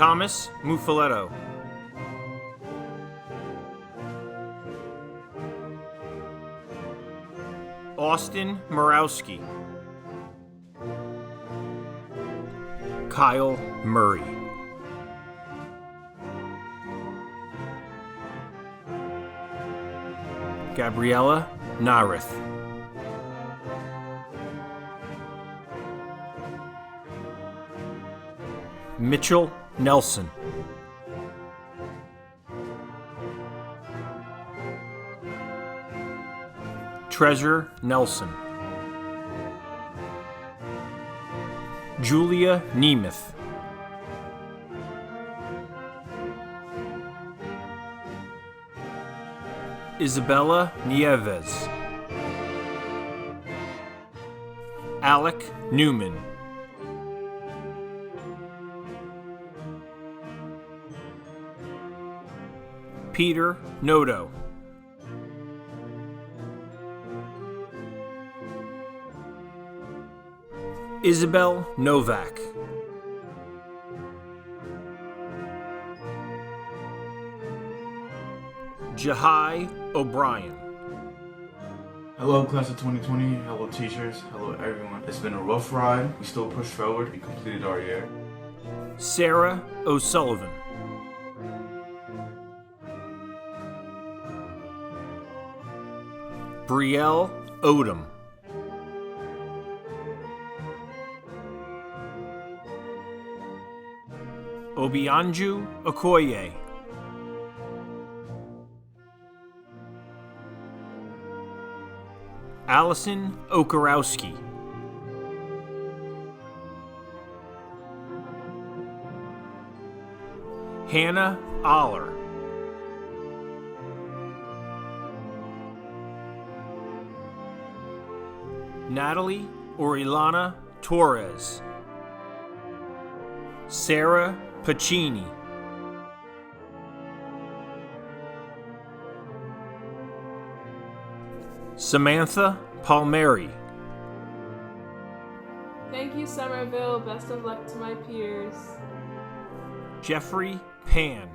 Thomas Mufaletto. Austin Morawski. Kyle Murray. Gabriella Narith. Mitchell Nelson. Treasure Nelson. Julia Nemeth. Isabella Nieves. Alec Newman. Peter Noto. Isabel Novak. Jahai O'Brien. Hello, class of 2020. Hello, teachers. Hello, everyone. It's been a rough ride. We still pushed forward and completed our year. Sarah O'Sullivan. Brielle Odom. Obianju Okoye. Allison Okarowski. Hannah Aller. Natalie Orilana Torres. Sarah Pacini. Samantha Palmieri. Thank you, Somerville. Best of luck to my peers. Jeffrey Pan.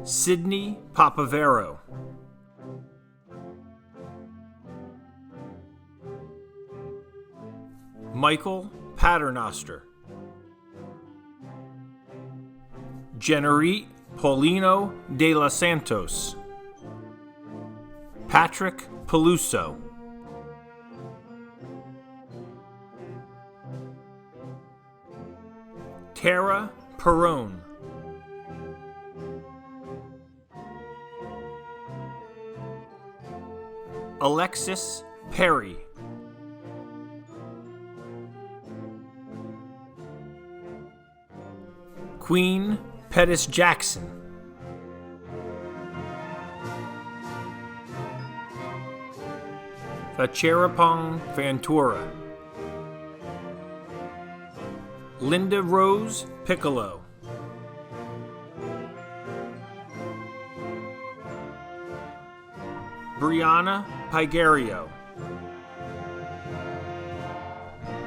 Sydney Papavero. Michael Paternoster. Jennerit Paulino de los Santos, Patrick Peluso, Tara Perrone, Alexis Perry, Queen Pettis Jackson, Vacharapong Ventura, Linda Rose Piccolo, Brianna Pigario,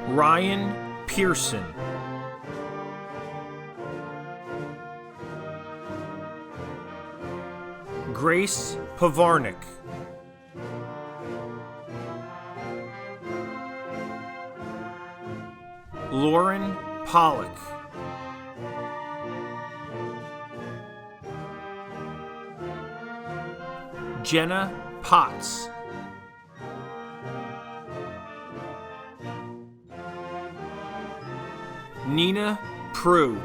Ryan Pearson, Grace Pavarnik, Lauren Pollock, Jenna Potts, Nina Prue,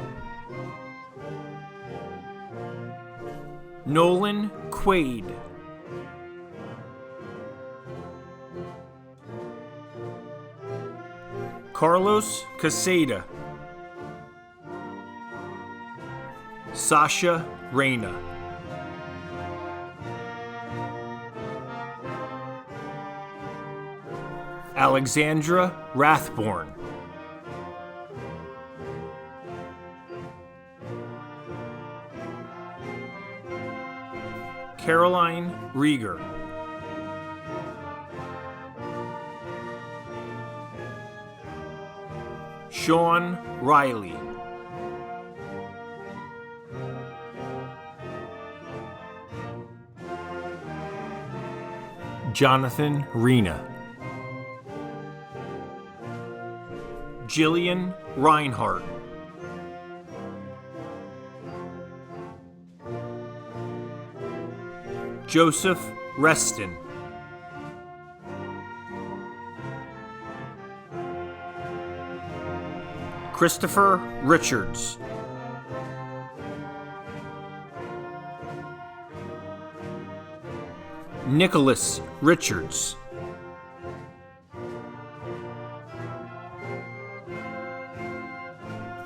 Nolan Quaid, Carlos Caseda, Sasha Reyna, Alexandra Rathborn, Caroline Rieger, Sean Riley, Jonathan Rena, Jillian Reinhardt, Joseph Reston, Christopher Richards, Nicholas Richards,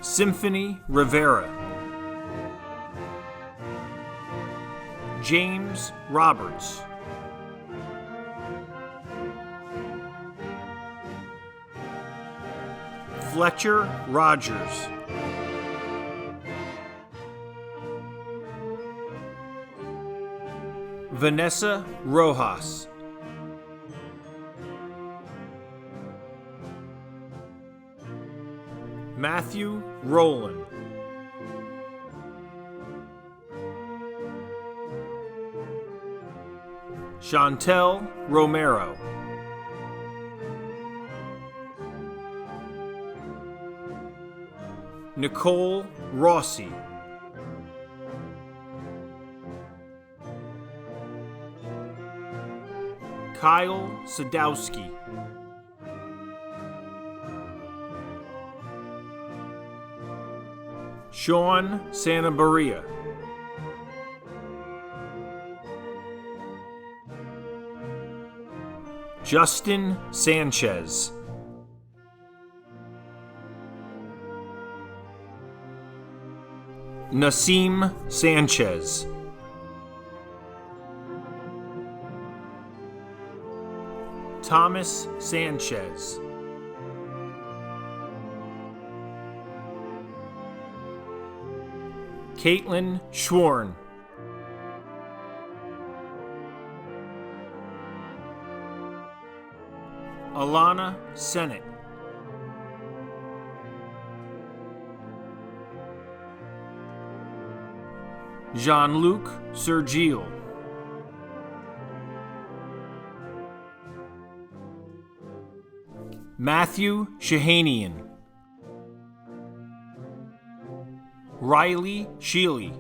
Symphony Rivera, James Roberts, Fletcher Rogers, Vanessa Rojas, Matthew Rowland, Chantel Romero, Nicole Rossi, Kyle Sadowski, Sean Santabaria, Justin Sanchez, Nasim Sanchez, Thomas Sanchez, Caitlin Schworn, Alana Sennett, Jean-Luc Sergil, Matthew Shahanian, Riley Sheely,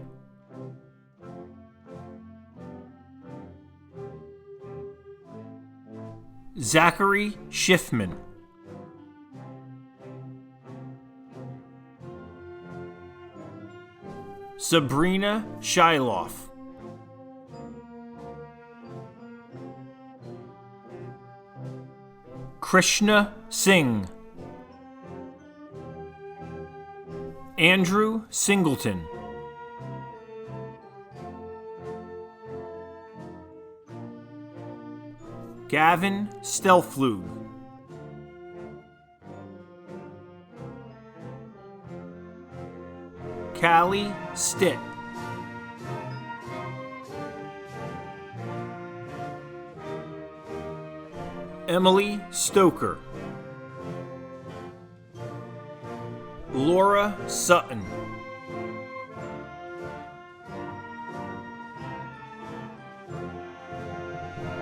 Zachary Schiffman. Sabrina Shyloff. Krishna Singh. Andrew Singleton. Gavin Stelflug. Callie Stitt. Emily Stoker. Laura Sutton.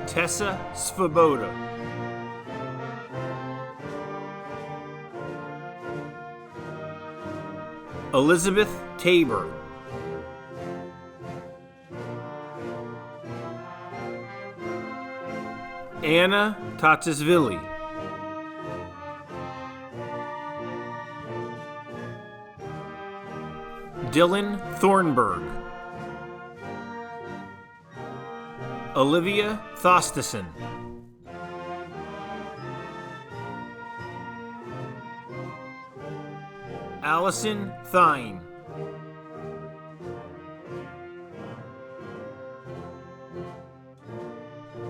Tessa Svoboda. Elizabeth Tabor. Anna Tatasvili. Dylan Thornburg. Olivia Thostison. Allison Thine.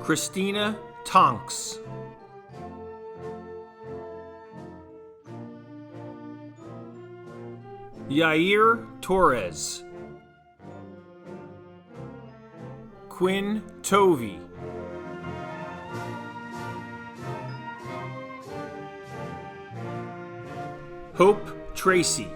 Christina Tonks. Yair Torres. Quinn Tovey. Hope Tracy.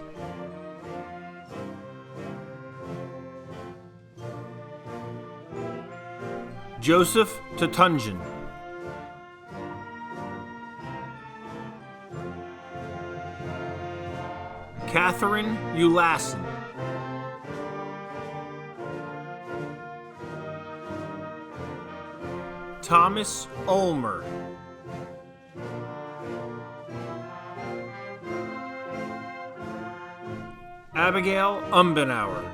Joseph Tatunjan. Catherine Ulassen. Thomas Ulmer. Abigail Umbenauer.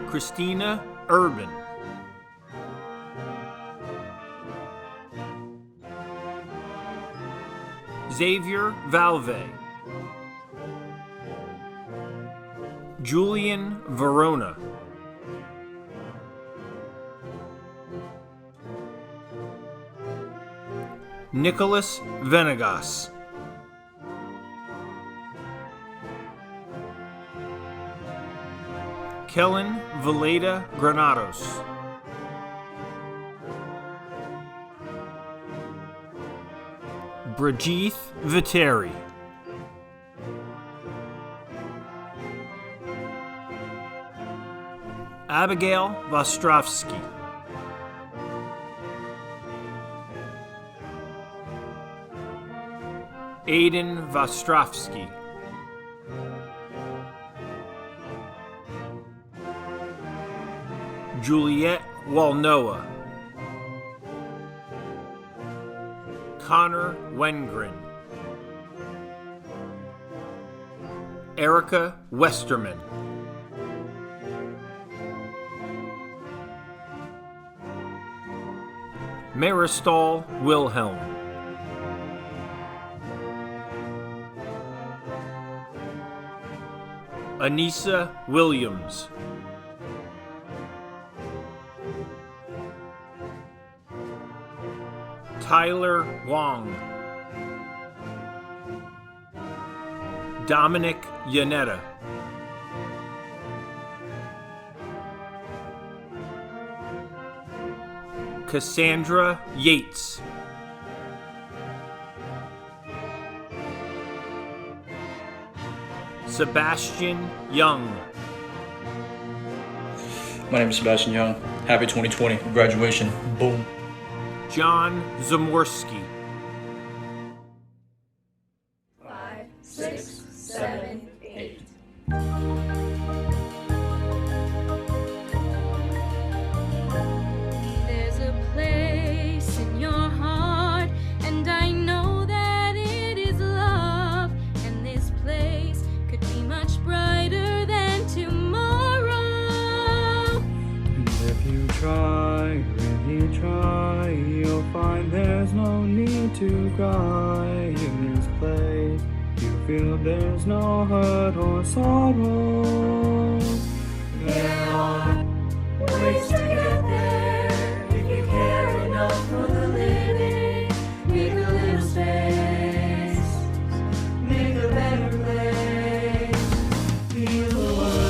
Christina Urban. Xavier Valve. Julian Verona. Nicholas Venegas. Kellen Valeda Granados. Brigitte Viteri. Abigail Vostrovsky. Aiden Vostrovsky. Juliette Walnoa. Connor Wengren. Erica Westerman. Maristal Wilhelm. Anissa Williams. Tyler Wong. Dominic Yanetta. Cassandra Yates. Sebastian Young. My name is Sebastian Young. Happy 2020. Graduation. Boom. John Zamorski. 5, 6, 7, 8. to cry in this place. You feel there's no hurt or sorrow. There are ways to get there if you care enough for the living. Make a little space, make a better place. Feel the world,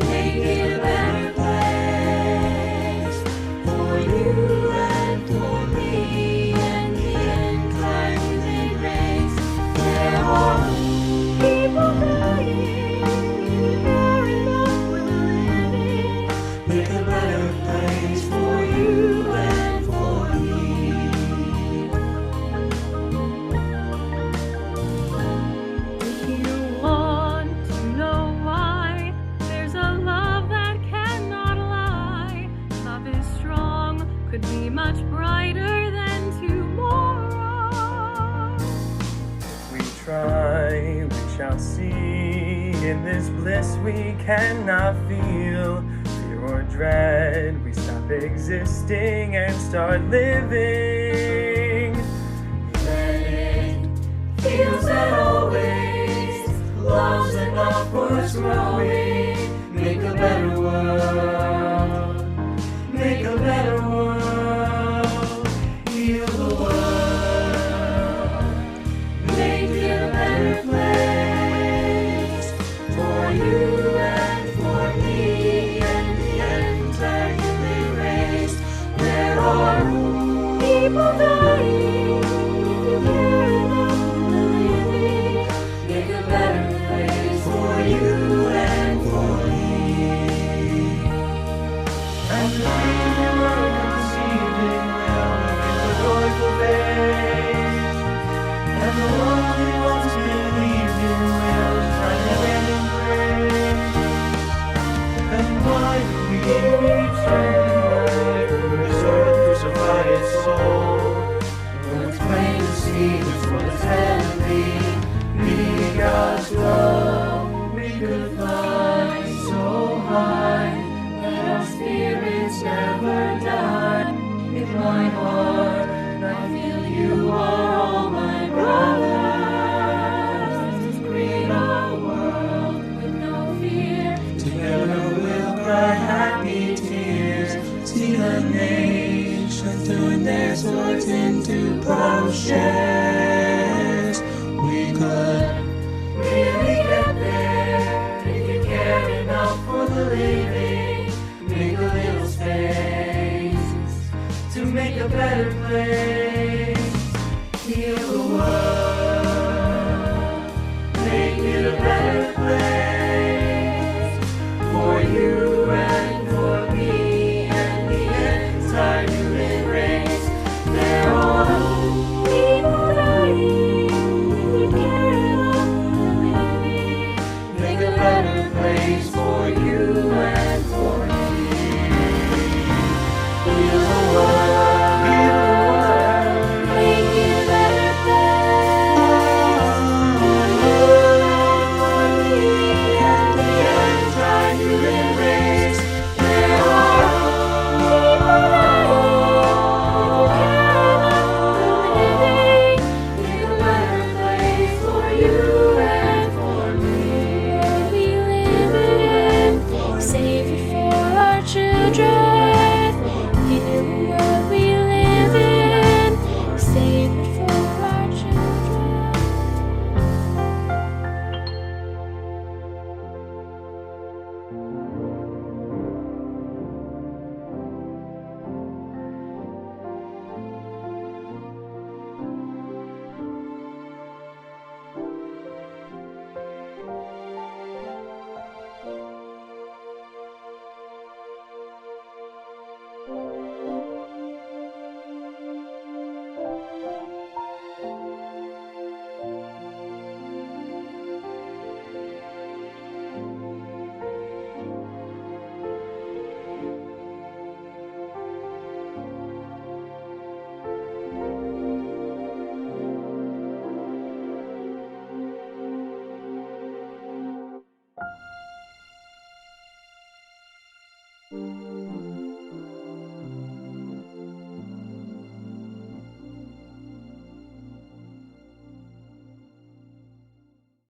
make it a better place for you and for me and the entire human race. There are people dying, you care enough for the living. Make a better place for you and for me. If you want to know why, there's a love that cannot lie. Love is strong, could be much brighter than tomorrow. We try, we shall see. In this bliss we cannot feel fear or dread. We stop existing and start living. Then it feels that always love's enough for us growing. Make a better world, make a better world. Heal the world, make it a better place for you and for me and the entire human race. There are people dying, you care enough for the living. Make a better place for you and for me. And the dreaming world conceiving will give a joyful face. And the lonely ones believing will find their end in grace. And why do we keep straying back from this earth crucify its soul? When it's plain to see just what it's meant to be. Be God's love, we could fly so high that our spirits never die. In my heart, I feel you are all my brothers. Let's create a world with no fear. Together we'll cry happy tears. See the nations turn their swords into plowshares. We could really get there if you care enough for the living. Make a little space to make a better place. Heal the world, make it a better place for you and for me and the entire human race. There are people dying, you care enough for the living. Make a better place for you and for me. Heal the world, make it a better place for you and for me and the entire human race. There are people dying, you care enough for the living. Make a better place for you and for me. We live in, save it for our children. In the world we live in, save it for our children. Thank you.